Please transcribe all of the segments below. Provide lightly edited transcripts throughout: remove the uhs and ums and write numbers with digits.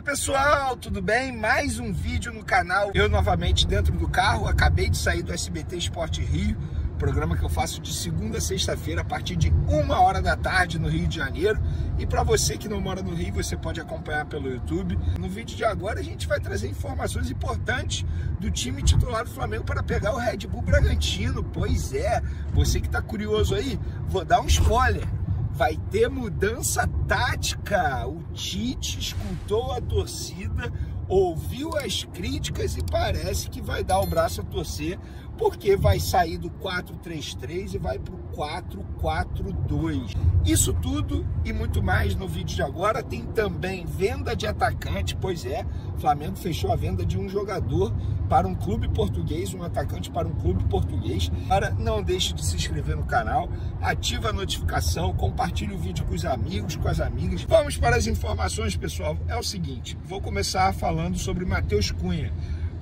pessoal, tudo bem? Mais um vídeo no canal. Eu novamente dentro do carro, acabei de sair do SBT Esporte Rio, programa que eu faço de segunda a sexta-feira a partir de 1h da tarde no Rio de Janeiro. E para você que não mora no Rio, você pode acompanhar pelo YouTube. No vídeo de agora a gente vai trazer informações importantes do time titular do Flamengo para pegar o Red Bull Bragantino. Pois é, você que está curioso aí, vou dar um spoiler. Vai ter mudança tática. O Tite escutou a torcida, ouviu as críticas e parece que vai dar o braço a torcer, porque vai sair do 4-3-3 e vai para o 4-4-2. Isso tudo e muito mais no vídeo de agora. Tem também venda de atacante, pois é, o Flamengo fechou a venda de um jogador para um clube português, um atacante para um clube português. Para não deixe de se inscrever no canal, ativa a notificação, compartilhe o vídeo com os amigos, com as amigas. Vamos para as informações, pessoal. É o seguinte, vou começar falando sobre Matheus Cunha,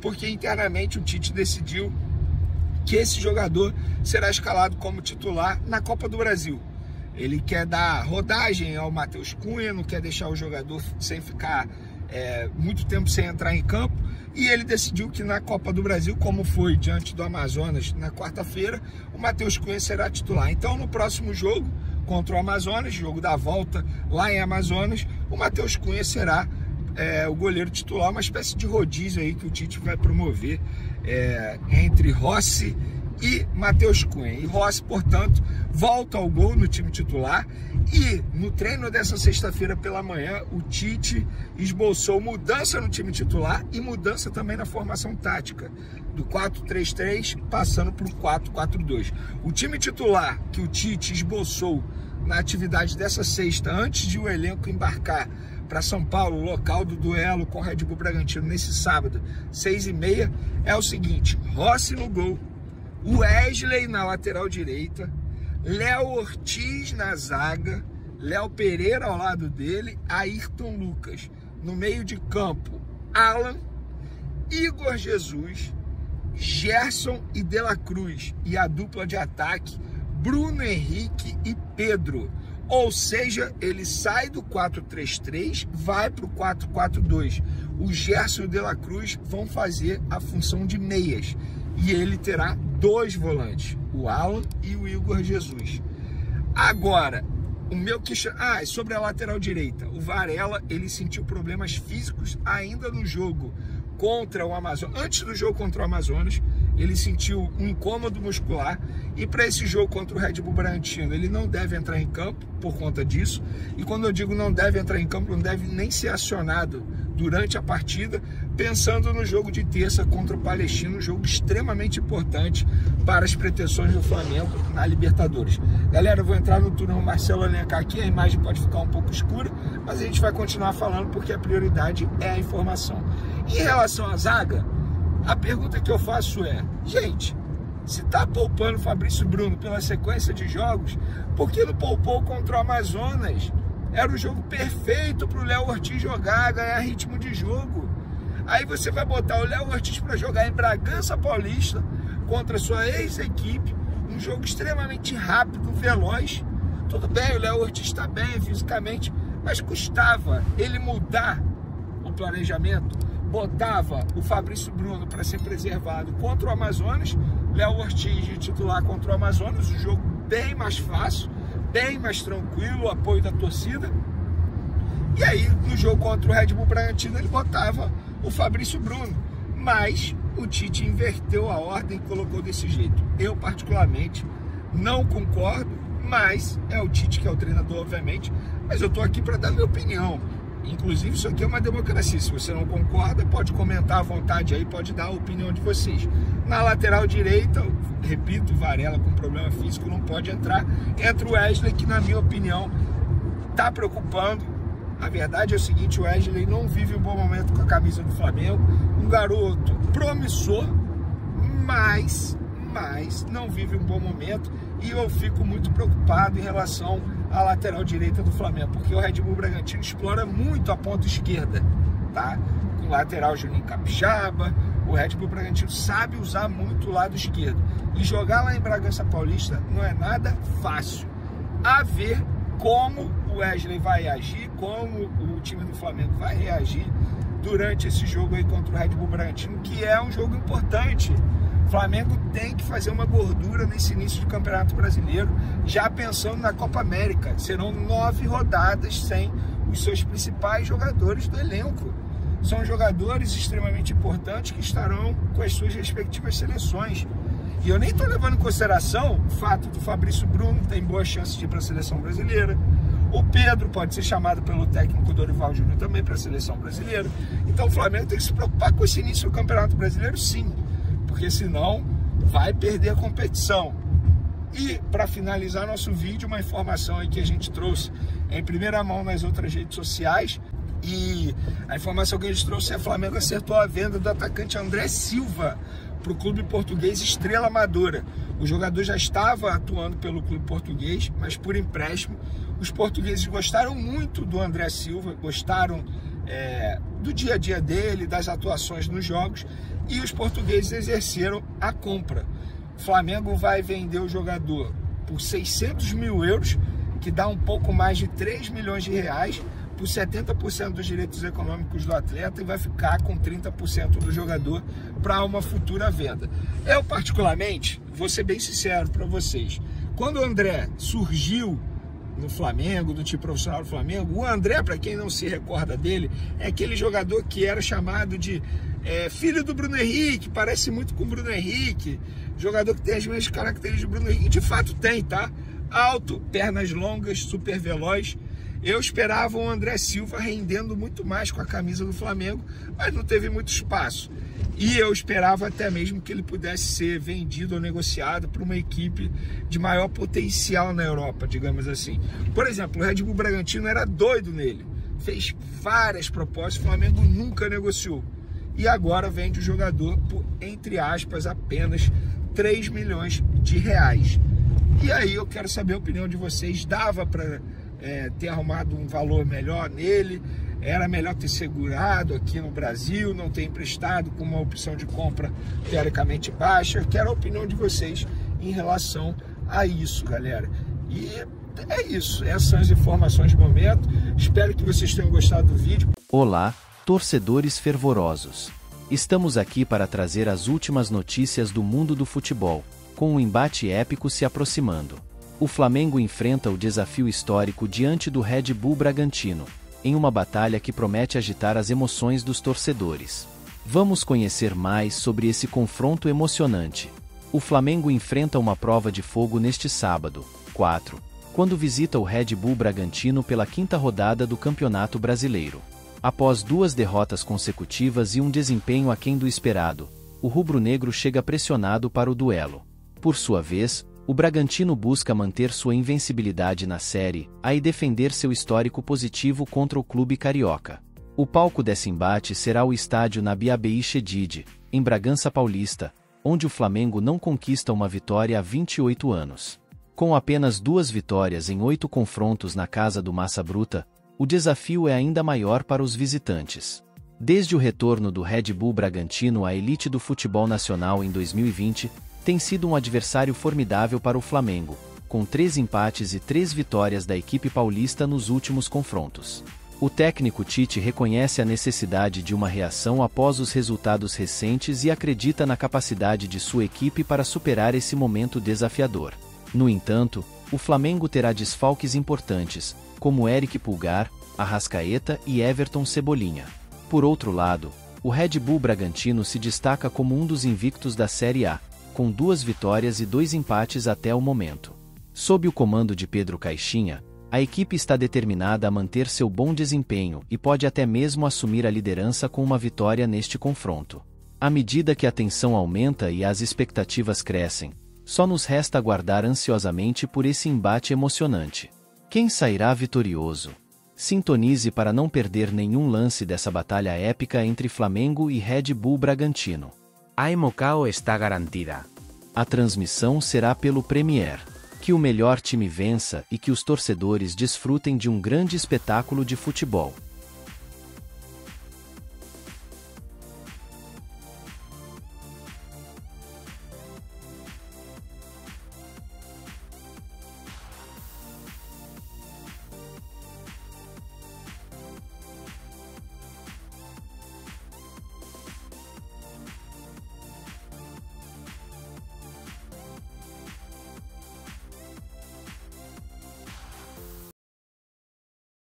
porque internamente o Tite decidiu que esse jogador será escalado como titular na Copa do Brasil. Ele quer dar rodagem ao Matheus Cunha, não quer deixar o jogador sem ficar muito tempo sem entrar em campo, e ele decidiu que na Copa do Brasil, como foi diante do Amazonas na quarta-feira, o Matheus Cunha será titular. Então no próximo jogo contra o Amazonas, jogo da volta lá em Amazonas, o Matheus Cunha será o goleiro titular, uma espécie de rodízio aí que o Tite vai promover entre Rossi e Matheus Cunha. E Rossi, portanto, volta ao gol no time titular. E no treino dessa sexta-feira pela manhã, o Tite esboçou mudança no time titular e mudança também na formação tática, do 4-3-3 passando para o 4-4-2. O time titular que o Tite esboçou na atividade dessa sexta, antes de o elenco embarcar para São Paulo, local do duelo com o Red Bull Bragantino nesse sábado, 6h30, é o seguinte: Rossi no gol, Wesley na lateral direita, Léo Ortiz na zaga, Léo Pereira ao lado dele, Ayrton Lucas. No meio de campo, Alan, Igor Jesus, Gerson e De La Cruz. E a dupla de ataque, Bruno Henrique e Pedro. Ou seja, ele sai do 4-3-3, vai para o 4-4-2. O Gerson e o De La Cruz vão fazer a função de meias. E ele terá dois volantes, o Alan e o Igor Jesus. Agora, o meu questionamento... sobre a lateral direita. O Varela, ele sentiu problemas físicos ainda no jogo contra o Amazonas. Antes do jogo contra o Amazonas, ele sentiu um incômodo muscular. E para esse jogo contra o Red Bull Bragantino, ele não deve entrar em campo por conta disso. E quando eu digo não deve entrar em campo, não deve nem ser acionado durante a partida, pensando no jogo de terça contra o Palestino, um jogo extremamente importante para as pretensões do Flamengo na Libertadores. Galera, eu vou entrar no túnel Marcelo Alencar aqui, a imagem pode ficar um pouco escura, mas a gente vai continuar falando porque a prioridade é a informação. Em relação à zaga, a pergunta que eu faço é: gente, se está poupando o Fabrício Bruno pela sequência de jogos, por que não poupou contra o Amazonas? Era o jogo perfeito para o Léo Ortiz jogar, ganhar ritmo de jogo. Aí você vai botar o Léo Ortiz para jogar em Bragança Paulista contra a sua ex-equipe, um jogo extremamente rápido, veloz. Tudo bem, o Léo Ortiz está bem fisicamente, mas custava ele mudar o planejamento, botava o Fabrício Bruno para ser preservado contra o Amazonas, Léo Ortiz de titular contra o Amazonas, um jogo bem mais fácil, bem mais tranquilo, o apoio da torcida. E aí, no jogo contra o Red Bull Bragantino, ele botava o Fabrício Bruno. Mas o Tite inverteu a ordem e colocou desse jeito. Eu, particularmente, não concordo, mas é o Tite que é o treinador, obviamente. Mas eu tô aqui para dar minha opinião. Inclusive, isso aqui é uma democracia. Se você não concorda, pode comentar à vontade aí, pode dar a opinião de vocês. Na lateral direita, repito, Varela com problema físico não pode entrar. Entra o Wesley, que na minha opinião está preocupando. A verdade é o seguinte: o Wesley não vive um bom momento com a camisa do Flamengo. Um garoto promissor, mas não vive um bom momento. E eu fico muito preocupado em relação à lateral direita do Flamengo, porque o Red Bull Bragantino explora muito a ponta esquerda, tá? Com o lateral Juninho Capixaba, o Red Bull Bragantino sabe usar muito o lado esquerdo. E jogar lá em Bragança Paulista não é nada fácil. A ver como o Wesley vai agir, como o time do Flamengo vai reagir durante esse jogo aí contra o Red Bull Bragantino, que é um jogo importante. O Flamengo tem que fazer uma gordura nesse início de Campeonato Brasileiro, já pensando na Copa América. Serão 9 rodadas sem os seus principais jogadores do elenco. São jogadores extremamente importantes que estarão com as suas respectivas seleções. E eu nem estou levando em consideração o fato do Fabrício Bruno tem boas chances de ir para a seleção brasileira. O Pedro pode ser chamado pelo técnico Dorival Júnior também para a seleção brasileira. Então o Flamengo tem que se preocupar com esse início do Campeonato Brasileiro, sim, porque senão vai perder a competição. E para finalizar nosso vídeo, uma informação aí que a gente trouxe em primeira mão nas outras redes sociais. E a informação que a gente trouxe é que o Flamengo acertou a venda do atacante André Silva para o clube português Estrela Amadora. O jogador já estava atuando pelo clube português, mas por empréstimo. Os portugueses gostaram muito do André Silva, gostaram do dia a dia dele, das atuações nos jogos, e os portugueses exerceram a compra. O Flamengo vai vender o jogador por 600 mil euros, que dá um pouco mais de 3 milhões de reais, por 70% dos direitos econômicos do atleta, e vai ficar com 30% do jogador para uma futura venda. Eu, particularmente, vou ser bem sincero para vocês, quando o André surgiu no Flamengo, do time profissional do Flamengo, o André, para quem não se recorda dele, é aquele jogador que era chamado de filho do Bruno Henrique, parece muito com o Bruno Henrique, jogador que tem as mesmas características do Bruno Henrique, de fato tem, tá? Alto, pernas longas, super veloz. Eu esperava o André Silva rendendo muito mais com a camisa do Flamengo, mas não teve muito espaço. E eu esperava até mesmo que ele pudesse ser vendido ou negociado para uma equipe de maior potencial na Europa, digamos assim. Por exemplo, o Red Bull Bragantino era doido nele, fez várias propostas, o Flamengo nunca negociou. E agora vende o jogador por, entre aspas, apenas 3 milhões de reais. E aí eu quero saber a opinião de vocês. Dava para ter arrumado um valor melhor nele? Era melhor ter segurado aqui no Brasil, não ter emprestado com uma opção de compra teoricamente baixa? Eu quero a opinião de vocês em relação a isso, galera. E é isso, essas são as informações do momento. Espero que vocês tenham gostado do vídeo. Olá, torcedores fervorosos. Estamos aqui para trazer as últimas notícias do mundo do futebol, com um embate épico se aproximando. O Flamengo enfrenta o desafio histórico diante do Red Bull Bragantino, em uma batalha que promete agitar as emoções dos torcedores. Vamos conhecer mais sobre esse confronto emocionante. O Flamengo enfrenta uma prova de fogo neste sábado, 4, quando visita o Red Bull Bragantino pela 5ª rodada do Campeonato Brasileiro. Após 2 derrotas consecutivas e um desempenho aquém do esperado, o rubro-negro chega pressionado para o duelo. Por sua vez, o Bragantino busca manter sua invencibilidade na Série A e defender seu histórico positivo contra o clube carioca. O palco desse embate será o estádio Nabi Abeid Chedid, em Bragança Paulista, onde o Flamengo não conquista uma vitória há 28 anos. Com apenas 2 vitórias em 8 confrontos na casa do Massa Bruta, o desafio é ainda maior para os visitantes. Desde o retorno do Red Bull Bragantino à elite do futebol nacional em 2020, tem sido um adversário formidável para o Flamengo, com 3 empates e 3 vitórias da equipe paulista nos últimos confrontos. O técnico Tite reconhece a necessidade de uma reação após os resultados recentes e acredita na capacidade de sua equipe para superar esse momento desafiador. No entanto, o Flamengo terá desfalques importantes, como Eric Pulgar, Arrascaeta e Everton Cebolinha. Por outro lado, o Red Bull Bragantino se destaca como um dos invictos da Série A, com 2 vitórias e 2 empates até o momento. Sob o comando de Pedro Caixinha, a equipe está determinada a manter seu bom desempenho e pode até mesmo assumir a liderança com uma vitória neste confronto. À medida que a tensão aumenta e as expectativas crescem, só nos resta aguardar ansiosamente por esse embate emocionante. Quem sairá vitorioso? Sintonize para não perder nenhum lance dessa batalha épica entre Flamengo e Red Bull Bragantino. A Emocao está garantida. A transmissão será pelo Premier. Que o melhor time vença e que os torcedores desfrutem de um grande espetáculo de futebol.